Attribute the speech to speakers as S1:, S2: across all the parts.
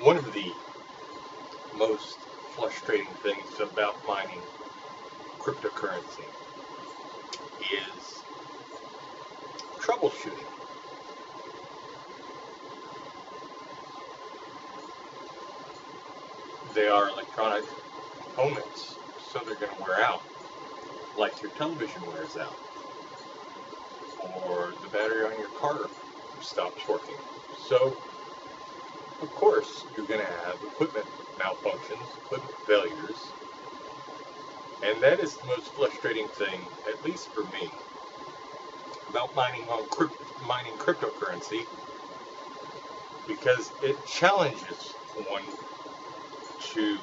S1: One of the most frustrating things about mining cryptocurrency is troubleshooting. They are electronic components, so they're going to wear out, like your television wears out, or the battery on your car stops working. So, of course, you're going to have equipment malfunctions, equipment failures, and that is the most frustrating thing, at least for me, about mining cryptocurrency, because it challenges one to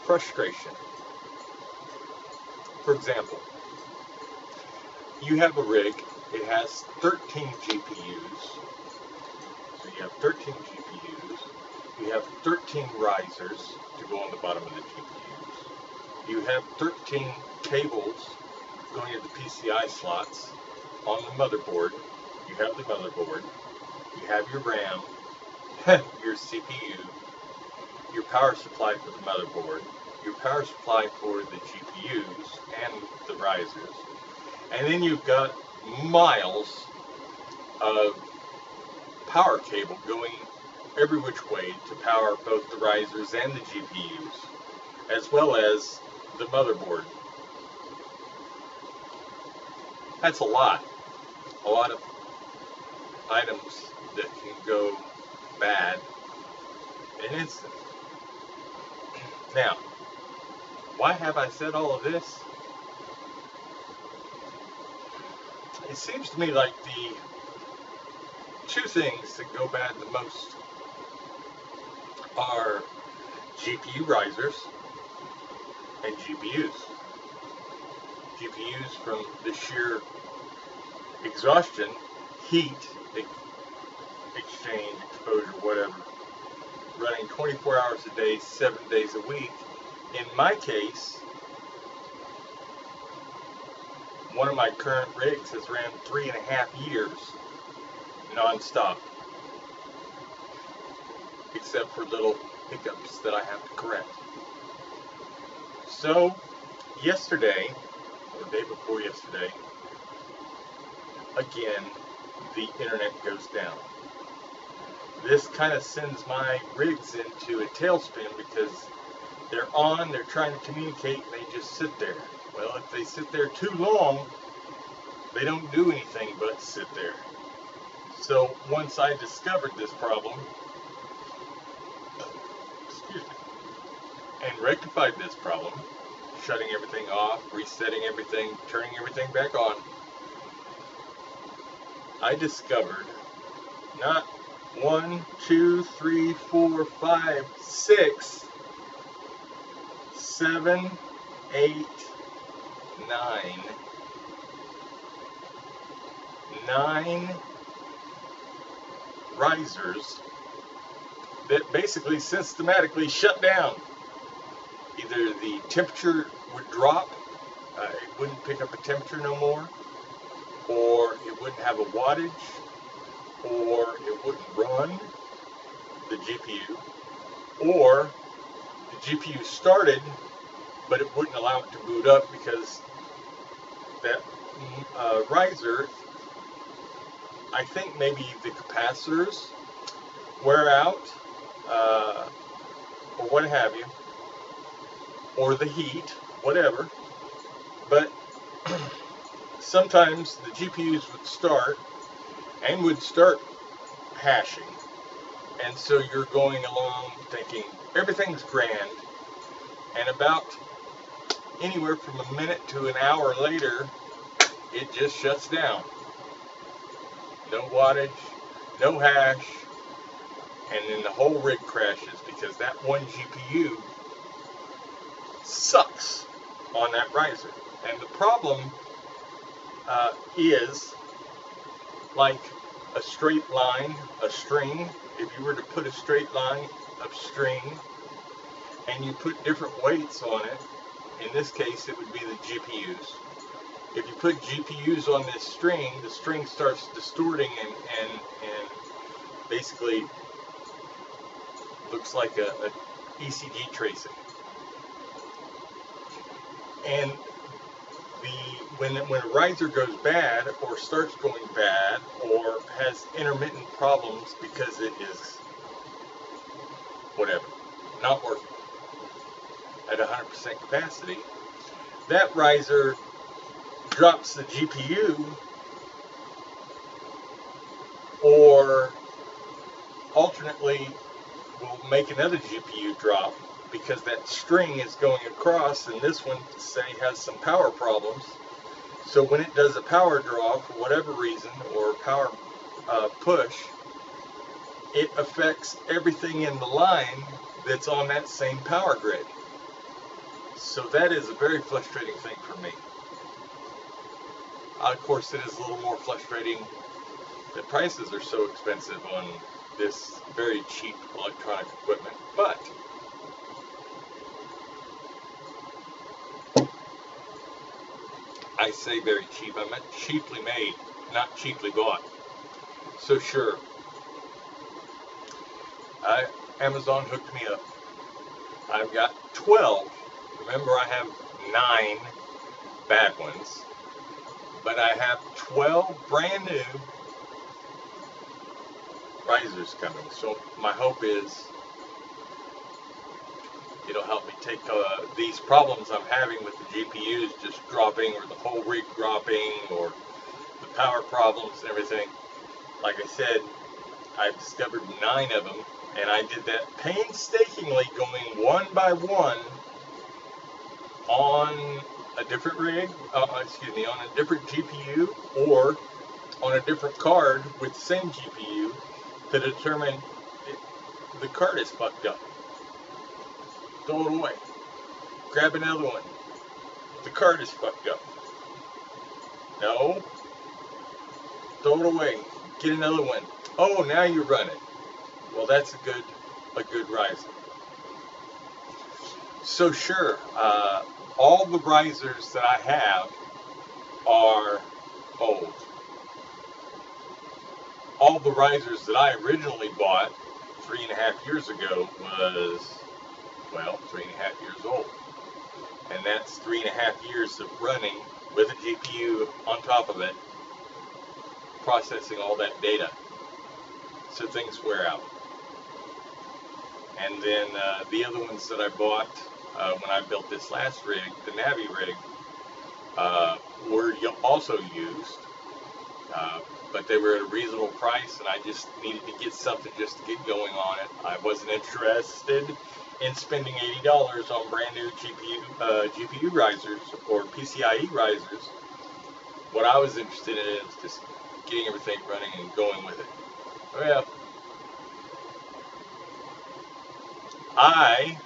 S1: frustration. For example, you have a rig, it has 13 GPUs, so you have 13 GPUs, you have 13 risers to go on the bottom of the GPUs, you have 13 cables going into PCI slots on the motherboard, you have the motherboard, you have your RAM, your CPU, your power supply for the motherboard, your power supply for the GPUs and the risers, and then you've got miles of power cable going every which way to power both the risers and the GPUs, as well as the motherboard. That's a lot of items that can go bad in an instant. Now, why have I said all of this? It seems to me like the two things that go bad the most are GPU risers and GPUs. GPUs from the sheer exhaustion, heat, exchange, exposure, whatever, running 24 hours a day, 7 days a week. In my case, one of my current rigs has ran 3.5 years non-stop, except for little hiccups that I have to correct. So, yesterday, or the day before yesterday, again, the internet goes down. This kind of sends my rigs into a tailspin because they're on, they're trying to communicate, and they just sit there. Well, if they sit there too long, they don't do anything but sit there. So once I discovered this problem, excuse me, and rectified this problem, shutting everything off, resetting everything, turning everything back on, I discovered not 1, 2, 3, 4, 5, 6, 7, 8, 9 risers that basically systematically shut down. Either the temperature would drop, it wouldn't pick up a temperature no more, or it wouldn't have a wattage, or it wouldn't run the GPU, or the GPU started, but it wouldn't allow it to boot up because that riser, I think maybe the capacitors wear out, or what have you, or the heat, whatever, but sometimes the GPUs would start and would start hashing, and so you're going along thinking everything's grand, and about anywhere from a minute to an hour later, it just shuts down. No wattage, no hash, and then the whole rig crashes because that one GPU sucks on that riser. And the problem is like a straight line, a string. If you were to put a straight line of string and you put different weights on it, in this case it would be the GPUs. If you put GPUs on this string, the string starts distorting and basically looks like a ECG tracing. And when a riser goes bad or starts going bad or has intermittent problems because it is whatever, not working at 100% capacity, that riser drops the GPU, or alternately will make another GPU drop because that string is going across, and this one, say, has some power problems. So when it does a power draw for whatever reason, or power push, it affects everything in the line that's on that same power grid. So that is a very frustrating thing for me. Of course, it is a little more frustrating that prices are so expensive on this very cheap electronic equipment, but I say very cheap, I meant cheaply made, not cheaply bought. So sure, Amazon hooked me up. I've got 12. Remember, I have 9 bad ones, but I have 12 brand new risers coming. So my hope is it'll help me take these problems I'm having with the GPUs just dropping, or the whole rig dropping, or the power problems and everything. Like I said, I've discovered 9 of them, and I did that painstakingly, going one by one on a different rig, on a different GPU, or on a different card with the same GPU, to determine the card is fucked up. Throw it away. Grab another one. The card is fucked up. No. Throw it away. Get another one. Oh, now you're running. Well, that's a good riser. So sure, all the risers that I have are old. All the risers that I originally bought 3.5 years ago was, well, 3.5 years old. And that's 3.5 years of running with a GPU on top of it, processing all that data. So things wear out. And then the other ones that I bought when I built this last rig, the Navi rig, were also used, but they were at a reasonable price, and I just needed to get something just to get going on it. I wasn't interested in spending $80 on brand new GPU risers or PCIe risers. What I was interested in is just getting everything running and going with it. Well, I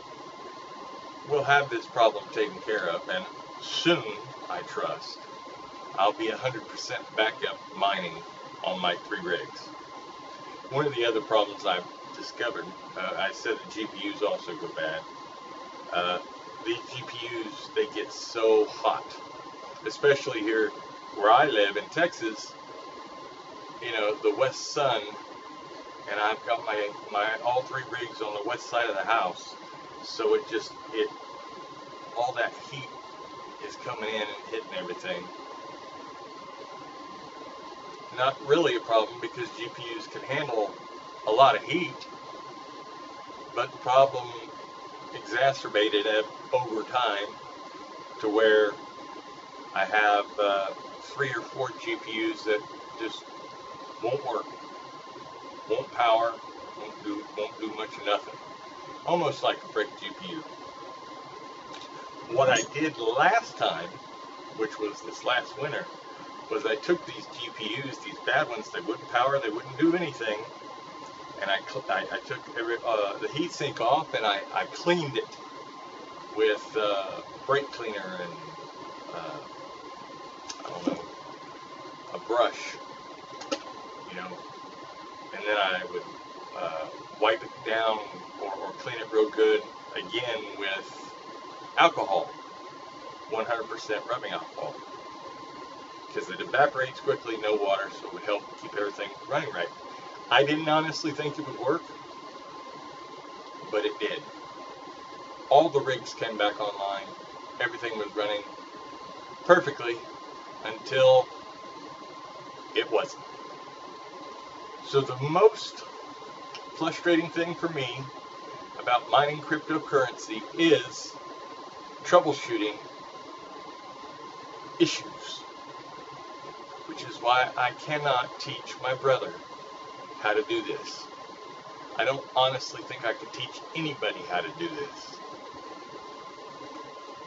S1: will have this problem taken care of, and soon, I trust, I'll be 100% backup mining on my 3 rigs. One of the other problems I've discovered, I said the GPUs also go bad. These GPUs, they get so hot, especially here where I live in Texas. You know, the west sun, and I've got my all 3 rigs on the west side of the house, so all that heat is coming in and hitting everything. Not really a problem because GPUs can handle a lot of heat, but the problem exacerbated over time to where I have 3 or 4 GPUs that just won't work, won't power, won't do much of nothing. Almost like a brick GPU. What I did last time, which was this last winter, was I took these GPUs, these bad ones, they wouldn't power, they wouldn't do anything, and I took the heatsink off, and I cleaned it with brake cleaner and I don't know, a brush, you know, and then I would wipe it down or clean it real good again with alcohol, 100% rubbing alcohol, because it evaporates quickly, no water, so it would help keep everything running right. I didn't honestly think it would work, but it did. All the rigs came back online. Everything was running perfectly until it wasn't. So the most frustrating thing for me about mining cryptocurrency is troubleshooting issues, which is why I cannot teach my brother how to do this. I don't honestly think I could teach anybody how to do this.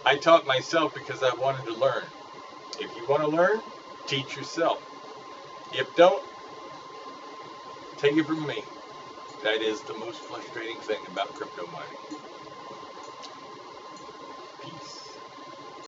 S1: I taught myself because I wanted to learn. If you want to learn, teach yourself. If don't, take it from me. That is the most frustrating thing about crypto mining.